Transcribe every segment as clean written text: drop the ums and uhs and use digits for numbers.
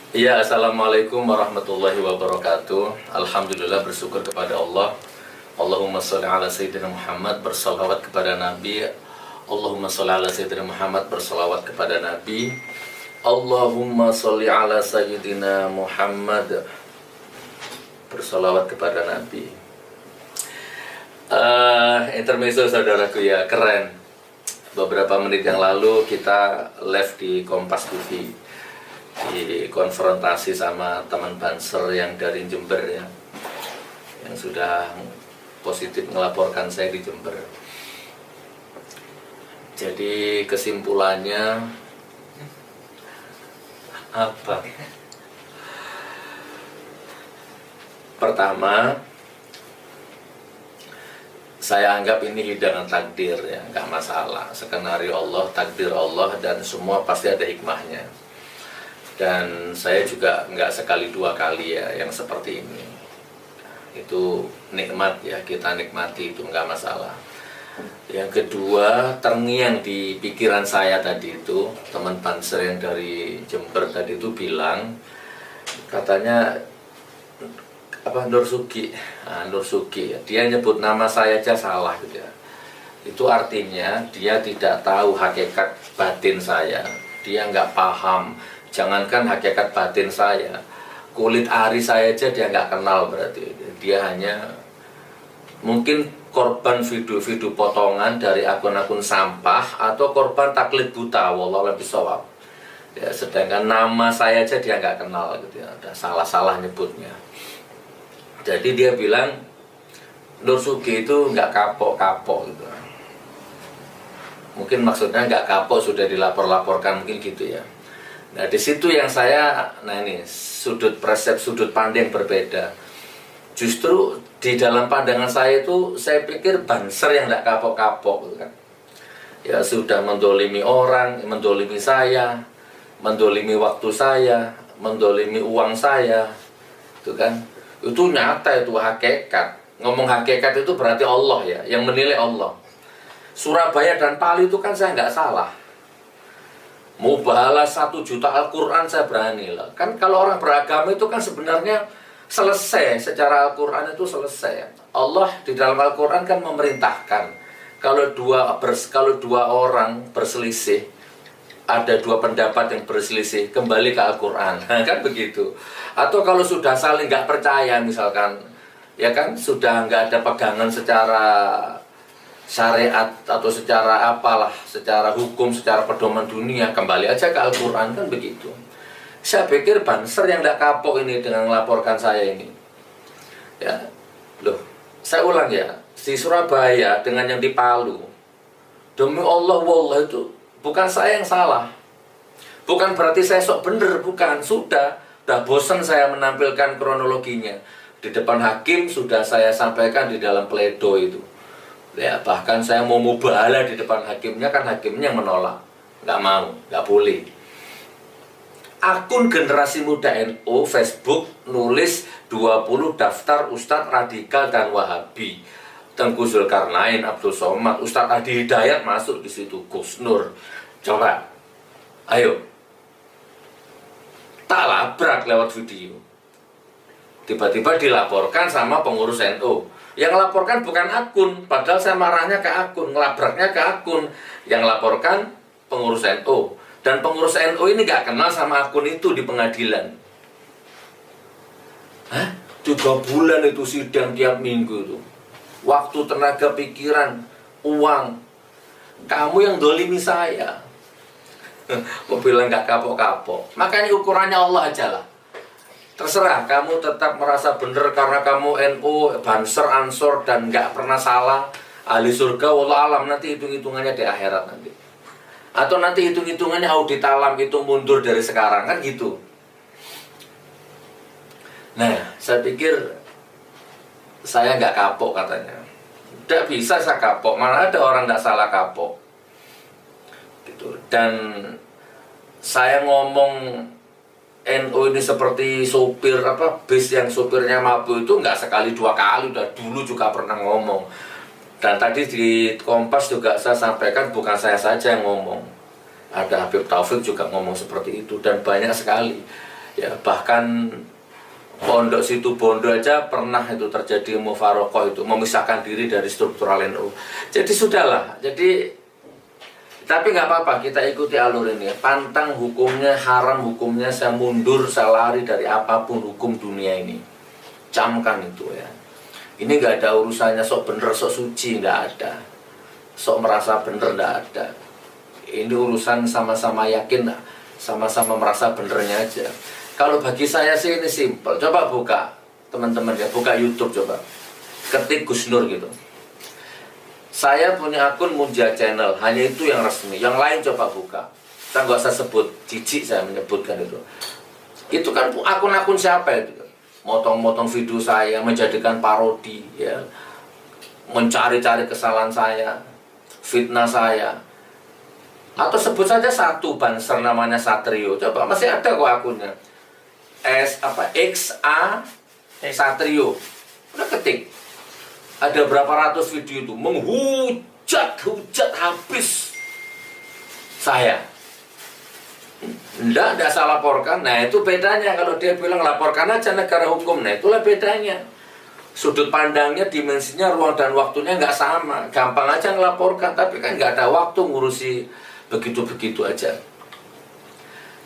Ya, assalamualaikum warahmatullahi wabarakatuh. Alhamdulillah, bersyukur kepada Allah. Allahumma sholli ala sayyidina Muhammad, bersalawat kepada Nabi. Allahumma sholli ala sayyidina Muhammad, bersalawat kepada Nabi. Allahumma sholli ala sayyidina Muhammad, bersalawat kepada Nabi. Intermezzo saudaraku ya, keren. Beberapa menit yang lalu kita live di Kompas TV, di konfrontasi sama teman Banser yang dari Jember ya, yang sudah positif melaporkan saya di Jember. Jadi kesimpulannya apa? Pertama, saya anggap ini hidangan takdir ya, nggak masalah. Skenario Allah, takdir Allah, dan semua pasti ada hikmahnya. Dan saya juga nggak sekali dua kali ya yang seperti ini. Itu nikmat ya, kita nikmati, itu nggak masalah. Yang kedua, terngiang di pikiran saya tadi itu, teman Banser yang dari Jember tadi itu bilang, katanya apa, Nur Sugi, Nur Sugi ya, dia nyebut nama saya aja salah gitu ya. Itu artinya dia tidak tahu hakikat batin saya, dia nggak paham. Jangankan hakikat batin saya, kulit ari saya aja dia nggak kenal. Berarti dia hanya mungkin korban video-video potongan dari akun-akun sampah atau korban taklid buta, wallahu a'lam bishawab ya. Sedangkan nama saya aja dia nggak kenal gitu ya, ada salah-salah nyebutnya. Jadi dia bilang Nur Sugi itu nggak kapok-kapok gitu. Mungkin maksudnya nggak kapok sudah dilapor-laporkan, mungkin gitu ya. Nah di situ yang saya, nah ini sudut persepsi, sudut pandang berbeda. Justru di dalam pandangan saya itu, saya pikir Banser yang tidak kapok-kapok kan. Ya sudah mendolimi orang, mendolimi saya, mendolimi waktu saya, mendolimi uang saya, itu kan. Itu nyata, itu hakikat. Ngomong hakikat itu berarti Allah ya, yang menilai Allah. Surabaya dan Palu itu kan saya nggak salah. Mau balas 1 juta Al-Quran saya berani lah. Kan kalau orang beragama itu kan sebenarnya selesai. Secara Al-Quran itu selesai. Allah di dalam Al-Quran kan memerintahkan, kalau dua orang berselisih, ada dua pendapat yang berselisih, kembali ke Al-Quran. Kan begitu. Atau kalau sudah saling nggak percaya misalkan, ya kan sudah nggak ada pegangan secara syariat atau secara apalah, secara hukum, secara pedoman dunia, kembali aja ke Al-Quran, kan begitu. Saya pikir Banser yang tidak kapok ini dengan melaporkan saya ini ya, loh, saya ulang ya, di Surabaya dengan yang di Palu, demi Allah, wallah itu bukan saya yang salah. Bukan berarti saya sok bener, bukan. Sudah bosan saya menampilkan kronologinya. Di depan hakim sudah saya sampaikan di dalam pledoi itu ya, bahkan saya mau mubahalah di depan hakimnya, kan hakimnya yang menolak, nggak mau, nggak boleh. Akun Generasi Muda NU Facebook nulis 20 daftar Ustadz radikal dan Wahabi. Tengku Zulkarnain, Abdul Somad, Ustadz Adi Hidayat masuk di situ, Gus Nur. Coba, ayo, tak labrak lewat video. Tiba-tiba dilaporkan sama pengurus NU. Yang laporkan bukan akun, padahal saya marahnya ke akun, ngelabraknya ke akun. Yang laporkan pengurus NU. Dan pengurus NU ini gak kenal sama akun itu di pengadilan. Hah? 3 bulan itu sidang tiap minggu itu. Waktu, tenaga, pikiran, uang. Kamu yang dolimi saya. Mau bilang gak kapok-kapok. Makanya ukurannya Allah aja lah. Terserah, kamu tetap merasa benar karena kamu NU, Banser, Ansor, dan nggak pernah salah, ahli surga, wallah alam, nanti hitung-hitungannya di akhirat nanti. Atau nanti hitung-hitungannya audit alam, itu mundur dari sekarang, kan gitu. Nah, saya pikir saya nggak kapok katanya. Tidak bisa saya kapok, mana ada orang nggak salah kapok. Gitu. Dan saya ngomong NU ini seperti sopir bis yang sopirnya mabuk, itu nggak sekali 2 kali, udah dulu juga pernah ngomong. Dan tadi di Kompas juga saya sampaikan, bukan saya saja yang ngomong, ada Habib Taufik juga ngomong seperti itu, dan banyak sekali Ya, bahkan Pondok Situ Bondo aja pernah itu terjadi mufarokoh, itu memisahkan diri dari struktural NU. Jadi sudahlah, tapi nggak apa-apa, kita ikuti alur ini. Pantang hukumnya, haram hukumnya, saya mundur, saya lari dari apapun hukum dunia ini. Camkan itu ya. Ini nggak ada urusannya sok bener, sok suci, nggak ada. Sok merasa bener, nggak ada. Ini urusan sama-sama yakin, sama-sama merasa benernya aja. Kalau bagi saya sih ini simple. Coba buka, teman-teman ya, buka YouTube coba. Ketik Gus Nur gitu. Saya punya akun Munja Channel, hanya itu yang resmi. Yang lain coba buka. Saya nggak usah sebut, jijik saya menyebutkan itu. Itu kan akun-akun siapa itu? Motong-motong video saya, menjadikan parodi, ya, mencari-cari kesalahan saya, fitnah saya. Atau sebut saja satu banser namanya Satrio. Coba masih ada kok akunnya. XA Satrio. Udah ketik. Ada berapa ratus video itu menghujat habis saya. Enggak saya laporkan. Nah itu bedanya, kalau dia bilang laporkan aja negara hukum. Nah itulah bedanya. Sudut pandangnya, dimensinya, ruang dan waktunya nggak sama. Gampang aja ngelaporkan, tapi kan nggak ada waktu ngurusi begitu-begitu aja.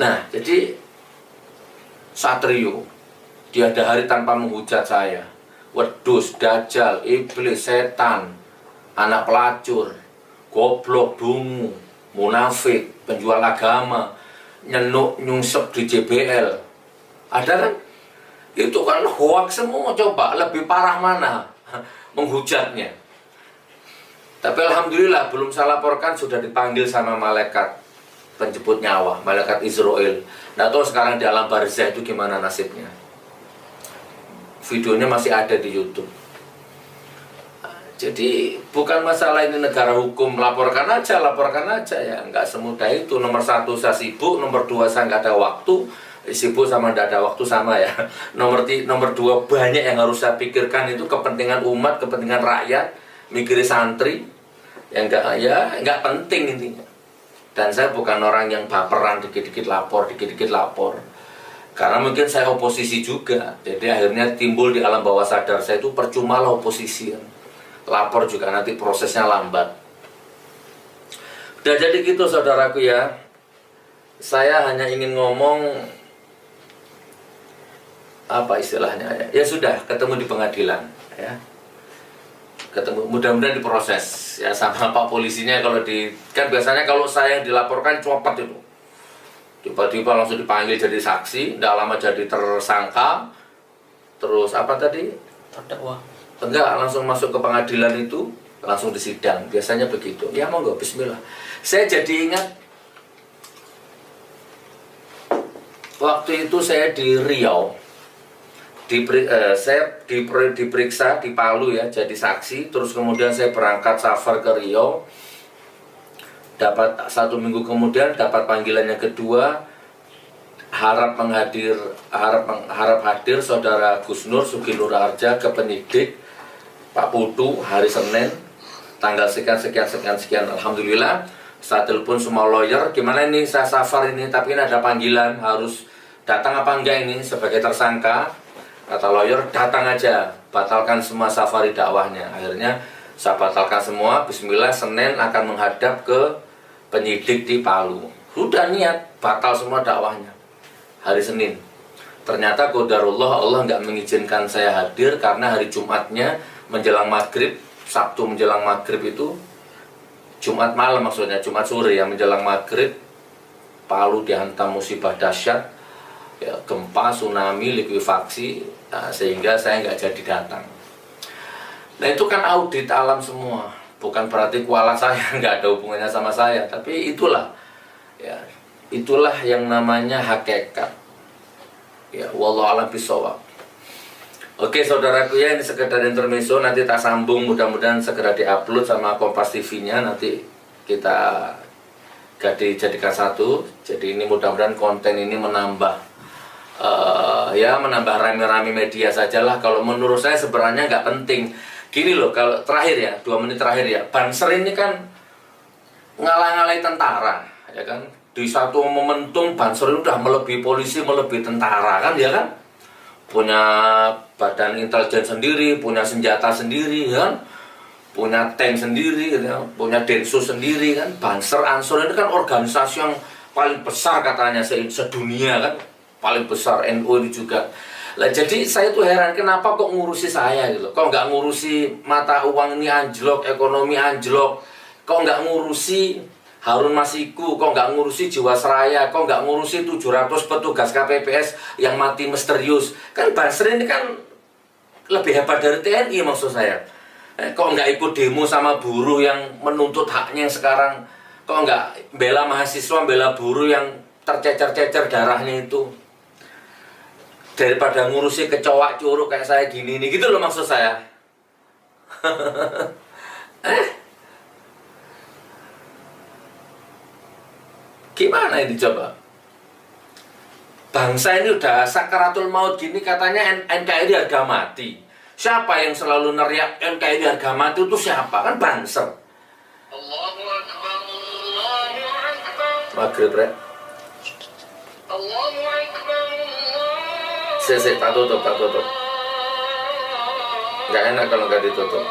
Nah jadi Satrio, tiada hari tanpa menghujat saya. Wedus, dajal, iblis, setan, anak pelacur, goblok, dungu, munafik, penjual agama, nyenuk, nyungsep di JBL. Ada kan? Itu kan hoax semua. Coba lebih parah mana menghujatnya. Tapi alhamdulillah belum saya laporkan, sudah dipanggil sama malaikat penjemput nyawa, malaikat Israel. Nggak tahu sekarang di alam barzah itu gimana nasibnya. Videonya masih ada di YouTube. Jadi bukan masalah ini negara hukum, laporkan aja ya. Nggak semudah itu. Nomor satu saya sibuk, nomor dua saya nggak ada waktu. Sibuk sama nggak ada waktu sama ya. Nomor dua banyak yang harus saya pikirkan, itu kepentingan umat, kepentingan rakyat, mikirin santri, yang nggak penting intinya. Dan saya bukan orang yang baperan, dikit-dikit lapor. Karena mungkin saya oposisi juga. Jadi akhirnya timbul di alam bawah sadar saya itu percuma lah oposisi. Lapor juga nanti prosesnya lambat. Udah jadi gitu saudaraku ya. Saya hanya ingin ngomong, apa istilahnya ya. Ya sudah, ketemu di pengadilan ya. Ketemu, mudah-mudahan diproses ya sama Pak polisinya. Kalau kan biasanya kalau saya yang dilaporkan copot itu. Tiba-tiba langsung dipanggil jadi saksi, tidak lama jadi tersangka, terus apa tadi? Terdakwa. Enggak, langsung masuk ke pengadilan itu, langsung disidang. Biasanya begitu. Ya monggo, bismillah. Saya jadi ingat, waktu itu saya di Riau, saya diperiksa di Palu ya, jadi saksi. Terus kemudian saya berangkat safar ke Riau. Dapat 1 minggu kemudian dapat panggilan yang kedua, harap hadir saudara Gus Nur Sugi Nur Harja ke penyidik Pak Putu hari Senin tanggal sekian. Alhamdulillah saya telepon semua lawyer, gimana ini saya safar ini, tapi ini ada panggilan, harus datang apa enggak ini sebagai tersangka. Kata lawyer, datang aja, batalkan semua safari dakwahnya. Akhirnya saya batalkan semua. Bismillah, Senin akan menghadap ke penyidik di Palu. Sudah niat, batal semua dakwahnya hari Senin. Ternyata qadarullah, Allah nggak mengizinkan saya hadir karena hari Jumatnya menjelang maghrib, Sabtu menjelang maghrib itu, Jumat malam maksudnya, Jumat sore ya, menjelang maghrib, Palu dihantam musibah dahsyat, ya, gempa, tsunami, likuifaksi, sehingga saya nggak jadi datang. Nah itu kan audit alam semua. Bukan berarti kuala saya nggak ada hubungannya sama saya, tapi itulah ya, itulah yang namanya hakikat ya. Wallahu a'lam bishawab. Oke saudaraku ya, ini sekedar intermezzo, nanti tak sambung, mudah-mudahan segera diupload sama Kompas TV-nya, nanti kita jadikan satu. Jadi ini mudah-mudahan konten ini menambah menambah rame-rame media sajalah. Kalau menurut saya sebenarnya nggak penting. Gini loh, kalau terakhir ya, 2 menit terakhir ya, Banser ini kan ngalah-ngalahin tentara, ya kan, di satu momentum Banser itu udah melebihi polisi, melebihi tentara kan, ya kan? Punya badan intelijen sendiri, punya senjata sendiri, ya kan? Punya tank sendiri, gitu ya. Punya Densus sendiri kan. Banser, Ansor ini kan organisasi yang paling besar katanya sedunia kan, paling besar. NU ini juga. Lah jadi saya tuh heran kenapa kok ngurusi saya gitu, kok nggak ngurusi mata uang ini anjlok, ekonomi anjlok, kok nggak ngurusi Harun Masiku, kok nggak ngurusi Jiwasraya, kok nggak ngurusi 700 petugas KPPS yang mati misterius. Kan Banser ini kan lebih hebat dari TNI maksud saya. Kok nggak ikut demo sama buruh yang menuntut haknya sekarang, kok nggak bela mahasiswa, bela buruh yang tercecer-cecer darahnya itu, daripada ngurusi kecoak curug kayak saya gini nih, gitu loh maksud saya. Gimana ini coba? Bangsa ini udah sakaratul maut gini, katanya NKRI harga mati. Siapa yang selalu neriak NKRI harga mati itu siapa? Kan Banser. Allahu Akbar, Allahu Akbar. Maghrib, Rek. Allahu Akbar, Allahu Sesek, tak tutup. Nggak enak kalau nggak ditutup.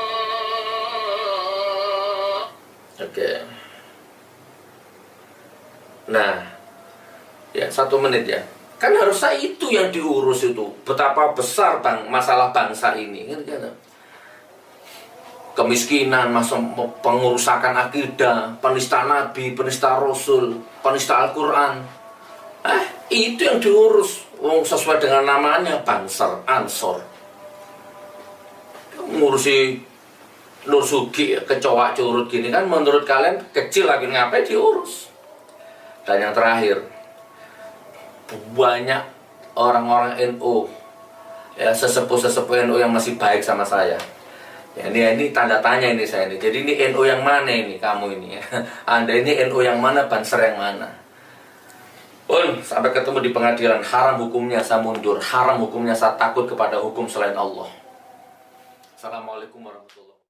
Oke. Nah, ya 1 menit ya. Kan harusnya itu yang diurus itu. Betapa besar masalah bangsa ini. Kemiskinan, pengurusakan akidah, penista Nabi, penista Rasul, penista Al-Quran. Itu yang diurus. Sesuai dengan namanya, Banser, Ansor. Ngurusi Nur Sugi, kecoak curut gini kan, menurut kalian kecil lagi, ngapain diurus? Dan yang terakhir, banyak orang-orang NU, ya sesepuh-sesepuh NU yang masih baik sama saya. Ya, ini tanda tanya ini saya ini. Jadi ini NU yang mana ini kamu ini? Ya. Anda ini NU yang mana, Banser yang mana? Sampai ketemu di pengadilan, haram hukumnya saya mundur, haram hukumnya saya takut kepada hukum selain Allah. Assalamualaikum warahmatullahi wabarakatuh.